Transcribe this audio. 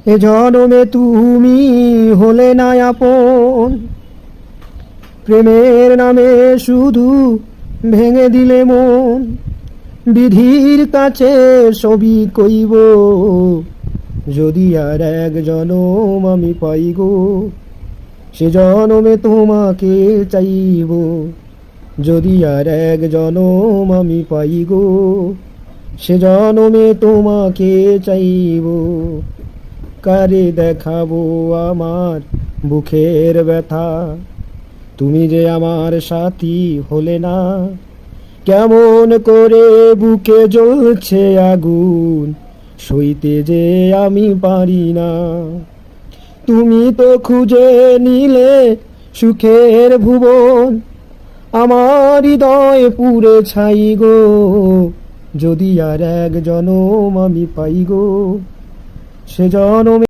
এ জনমে তুমি হলে না আপন, প্রেমের নামে শুধু ভেঙে দিলে মন। বিধির কাছে সবই কইব, যদি আর এক জনম আমি পাই গো, সে জনমে তোমাকে চাইব। যদি আর এক জনম আমি পাই গো, সে জনমে তোমাকে চাইব। কারে দেখাবো আমার বুকের ব্যথা, তুমি যে আমার সাথী হলে না। কেমন করে বুকে জ্বলছে আগুন, সইতে যে আমি পারি না। তুমি তো খুঁজে নিলে সুখের ভুবন, আমার হৃদয় পুড়ে ছাই গো, যদি আর এক জনম আমি পাই গো, সে জনমে